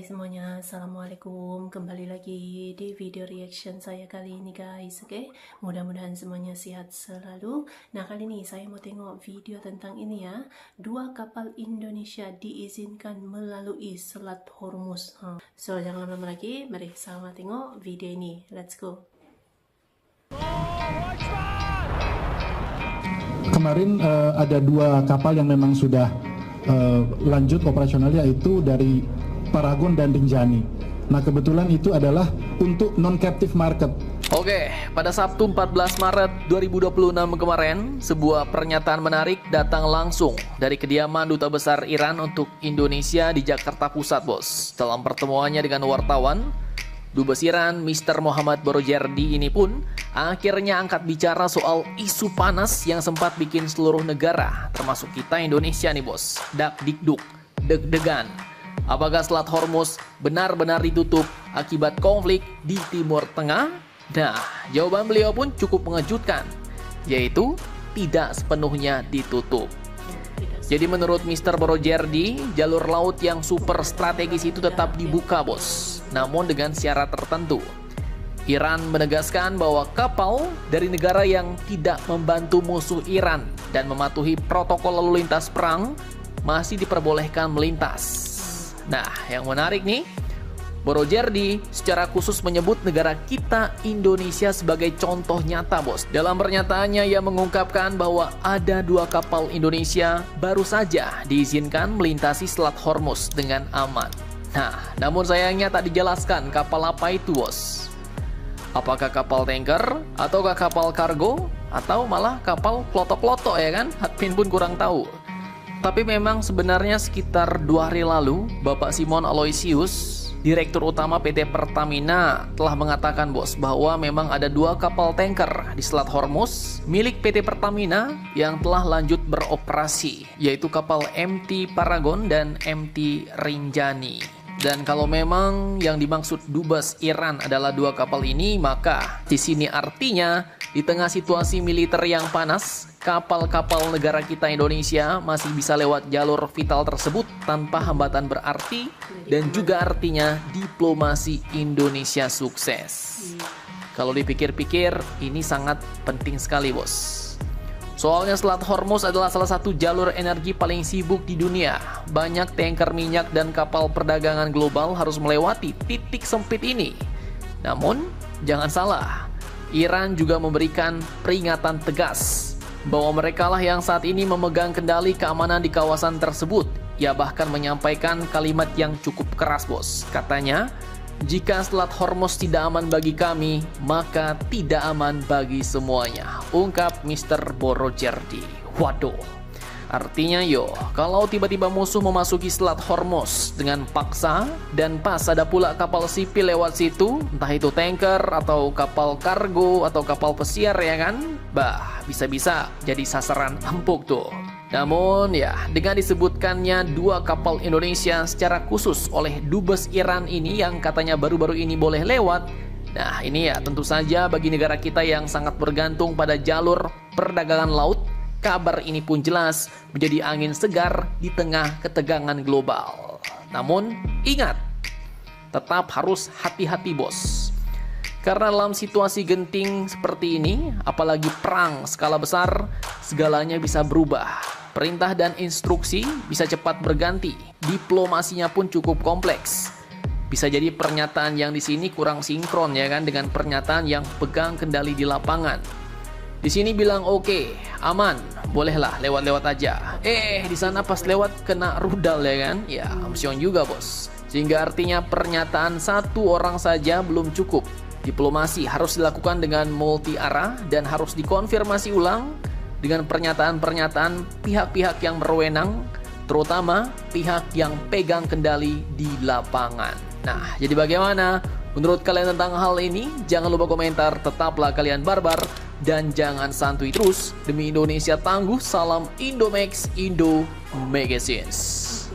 Hai semuanya, Assalamualaikum. Kembali lagi di video reaction saya kali ini guys. Oke, mudah-mudahan semuanya sehat selalu. Nah, kali ini saya mau tengok video tentang ini ya. 2 kapal Indonesia diizinkan melalui Selat Hormuz. So, jangan lama lagi, mari sama tengok video ini. Let's go. Kemarin ada 2 kapal yang memang sudah lanjut operasional, yaitu dari Paragon dan Rinjani. Nah, kebetulan itu adalah untuk non-captive market. Oke, pada Sabtu 14 Maret 2026 kemarin, sebuah pernyataan menarik datang langsung dari kediaman Duta Besar Iran untuk Indonesia di Jakarta Pusat, Bos. Dalam pertemuannya dengan wartawan, Dubes Iran Mr. Mohammad Borojerdi ini pun akhirnya angkat bicara soal isu panas yang sempat bikin seluruh negara, termasuk kita Indonesia nih, Bos, dak-dikduk, deg-degan. Apakah Selat Hormuz benar-benar ditutup akibat konflik di Timur Tengah? Nah, jawaban beliau pun cukup mengejutkan, yaitu tidak sepenuhnya ditutup. Jadi menurut Mr. Borojerdi, jalur laut yang super strategis itu tetap dibuka, Bos, namun dengan syarat tertentu. Iran menegaskan bahwa kapal dari negara yang tidak membantu musuh Iran dan mematuhi protokol lalu lintas perang masih diperbolehkan melintas. Nah, yang menarik nih, Borojerdi secara khusus menyebut negara kita Indonesia sebagai contoh nyata, Bos. Dalam pernyataannya ia mengungkapkan bahwa ada 2 kapal Indonesia baru saja diizinkan melintasi Selat Hormuz dengan aman. Nah, namun sayangnya tak dijelaskan kapal apa itu, Bos. Apakah kapal tanker, ataukah kapal kargo, atau malah kapal klotok-klotok ya kan? Admin pun kurang tahu. Tapi memang sebenarnya sekitar 2 hari lalu, Bapak Simon Aloysius, Direktur Utama PT Pertamina, telah mengatakan, Bos, bahwa memang ada 2 kapal tanker di Selat Hormuz milik PT Pertamina yang telah lanjut beroperasi, yaitu kapal MT Paragon dan MT Rinjani. Dan kalau memang yang dimaksud Dubes Iran adalah 2 kapal ini, maka di sini artinya di tengah situasi militer yang panas, kapal-kapal negara kita Indonesia masih bisa lewat jalur vital tersebut tanpa hambatan berarti, dan juga artinya diplomasi Indonesia sukses. Kalau dipikir-pikir, ini sangat penting sekali, Bos. Soalnya Selat Hormuz adalah salah satu jalur energi paling sibuk di dunia. Banyak tanker minyak dan kapal perdagangan global harus melewati titik sempit ini. Namun, jangan salah, Iran juga memberikan peringatan tegas bahwa merekalah yang saat ini memegang kendali keamanan di kawasan tersebut. Ia bahkan menyampaikan kalimat yang cukup keras, Bos. Katanya, jika Selat Hormuz tidak aman bagi kami, maka tidak aman bagi semuanya, ungkap Mr. Borojerdi. Waduh, artinya kalau tiba-tiba musuh memasuki Selat Hormuz dengan paksa dan pas ada pula kapal sipil lewat situ, entah itu tanker atau kapal kargo atau kapal pesiar ya kan, bisa-bisa jadi sasaran empuk tuh. Namun ya, dengan disebutkannya 2 kapal Indonesia secara khusus oleh Dubes Iran ini yang katanya baru-baru ini boleh lewat, nah ini ya tentu saja bagi negara kita yang sangat bergantung pada jalur perdagangan laut, kabar ini pun jelas menjadi angin segar di tengah ketegangan global. Namun ingat, tetap harus hati-hati, Bos. Karena dalam situasi genting seperti ini, apalagi perang skala besar, segalanya bisa berubah. Perintah dan instruksi bisa cepat berganti. Diplomasinya pun cukup kompleks. Bisa jadi pernyataan yang di sini kurang sinkron ya kan dengan pernyataan yang pegang kendali di lapangan. Di sini bilang oke, aman, bolehlah lewat-lewat aja. Di sana pas lewat kena rudal ya kan? Ya, amsyong juga, Bos. Sehingga artinya pernyataan 1 orang saja belum cukup. Diplomasi harus dilakukan dengan multi arah dan harus dikonfirmasi ulang dengan pernyataan-pernyataan pihak-pihak yang berwenang, terutama pihak yang pegang kendali di lapangan. Nah, jadi bagaimana menurut kalian tentang hal ini? Jangan lupa komentar, tetaplah kalian barbar, dan jangan santuy terus. Demi Indonesia tangguh, salam Indomax, Indo Magazines.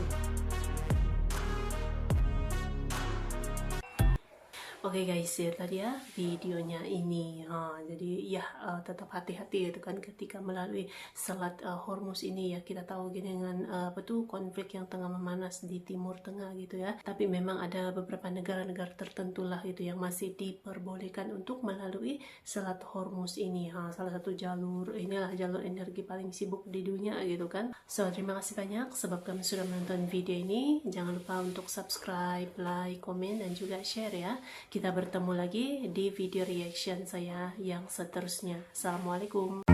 Oke guys, ya tadi ya videonya ini. Jadi ya tetap hati-hati gitu kan ketika melalui Selat Hormuz ini ya. Kita tahu gini dengan apa tuh konflik yang tengah memanas di Timur Tengah gitu ya. Tapi memang ada beberapa negara-negara tertentu lah itu yang masih diperbolehkan untuk melalui Selat Hormuz ini. Salah satu jalur inilah jalur energi paling sibuk di dunia gitu kan. So terima kasih banyak sebab kami sudah menonton video ini. Jangan lupa untuk subscribe, like, komen dan juga share ya. Kita bertemu lagi di video reaction saya yang seterusnya. Assalamualaikum.